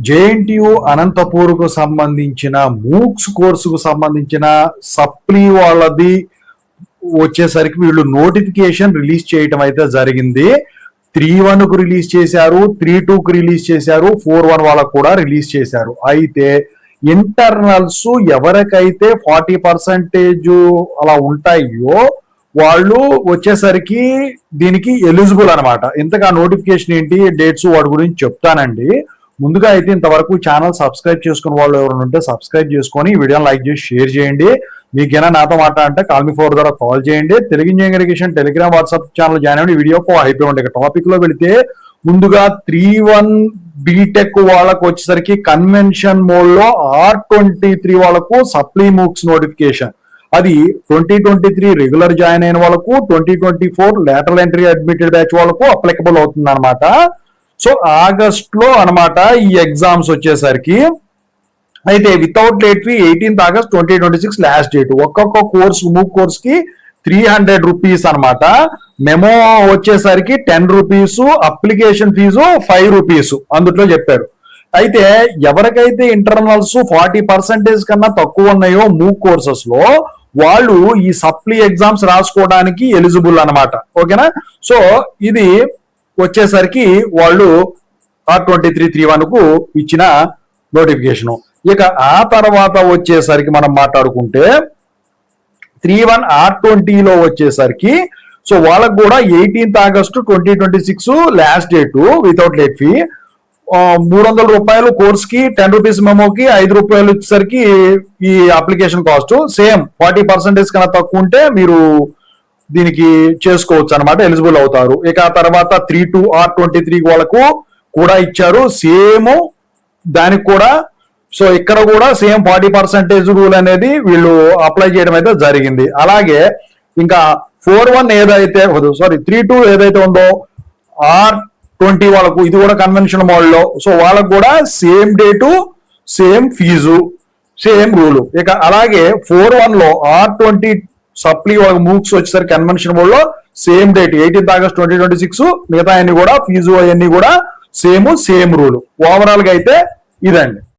JNTU అనంతపూర్కు సంబంధించిన MOOCs కోర్సుకు సంబంధించిన సప్లీ వాళ్ళది వచ్చేసరికి వీళ్ళు నోటిఫికేషన్ రిలీజ్ చేయటం అయితే జరిగింది. 3-1 కు రిలీజ్ చేశారు, 3-2 కు రిలీజ్ చేశారు, 4-1 వాళ్ళకు కూడా రిలీజ్ చేశారు. అయితే ఇంటర్నల్స్ ఎవరికైతే 40% అలా ఉంటాయో వాళ్ళు వచ్చేసరికి దీనికి ఎలిజిబుల్ అనమాట. ఇంతగా నోటిఫికేషన్ ఏంటి, డేట్స్ వాటి గురించి చెప్తానండి. ముందుగా అయితే ఇంతవరకు ఛానల్ సబ్స్క్రైబ్ చేసుకున్న వాళ్ళు ఎవరైనా ఉంటే సబ్స్క్రైబ్ చేసుకొని వీడియోని లైక్ చేసి షేర్ చేయండి. మీకేనా నాతో మాట్లాడంటే కాల్ మీ 4 ద్వారా కాల్ చేయండి. Telugu engineering education Telegram WhatsApp channel join అవ్వండి. వీడియోకు అయిపోయి ఉండే టాపిక్ లో వెళితే ముందుగా 3-1 బీటెక్ వాళ్ళకు వచ్చేసరికి కన్వెన్షన్ మోడ్ లో R23 వాళ్ళకు సప్లీ మూక్స్ నోటిఫికేషన్. అది 2023 రెగ్యులర్ జాయిన్ అయిన వాళ్ళకు, 2024 లేటరల్ ఎంట్రీ అడ్మిటెడ్ బ్యాచ్ వాళ్ళకు అప్లికబుల్ అవుతుంది అనమాట. సో ఆగస్ట్ లో అనమాట ఈ ఎగ్జామ్స్ వచ్చేసరికి. అయితే without late fee 18th August 2026 last date. ఒక్కొక్క కోర్సు మూక్ కోర్స్ కి 300 రూపీస్ అనమాట. మెమో వచ్చేసరికి 10 రూపీస్, అప్లికేషన్ ఫీజు 5 రూపీస్ అందుట్లో చెప్పారు. అయితే ఎవరికైతే ఇంటర్నల్స్ 40% కన్నా తక్కువ ఉన్నాయో మూక్ కోర్సెస్ లో వాళ్ళు ఈ సప్లీ ఎగ్జామ్స్ రాసుకోవడానికి ఎలిజిబుల్ అనమాట. ఓకేనా? సో ఇది వచ్చేసరికి వాళ్ళు R23-3-1 కు ఇచ్చిన నోటిఫికేషన్. ఇక ఆ తర్వాత వచ్చేసరికి మనం మాట్లాడుకుంటే 3-1 R20 లో వచ్చేసరికి సో వాళ్ళకు కూడా 18th August 2026 last date without late fee. 300 రూపాయలు కోర్స్ కి, 10 రూపీస్ మెమోకి, 5 రూపాయలు వచ్చేసరికి ఈ అప్లికేషన్ కాస్ట్. సేమ్ 40% కన్నా తక్కువ ఉంటే మీరు దీనికి చేసుకోవచ్చు అనమాట, ఎలిజిబుల్ అవుతారు. ఇక ఆ తర్వాత 3-2 R23 వాళ్ళకు కూడా ఇచ్చారు సేమ్ దానికి కూడా. సో ఇక్కడ కూడా సేమ్ 40% రూల్ అనేది వీళ్ళు అప్లై చేయడం అయితే జరిగింది. అలాగే ఇంకా 4-1 ఏదైతే 3-2 ఏదైతే ఉందో R20 వాళ్ళకు ఇది కూడా కన్వెన్షన్ మోడ్ లో. సో వాళ్ళకు కూడా same date, same fee, same rule. ఇక అలాగే 4-1 లో R20 సప్లీ వాళ్ళకి మూక్స్ వచ్చేసరికి కన్వెన్షన్ మోడ్ లో సేమ్ డేట్ 18th August 2026. మిగతా అన్ని కూడా ఫీజు అవన్నీ కూడా సేమ్ రూలు. ఓవరాల్ గా అయితే ఇదండి.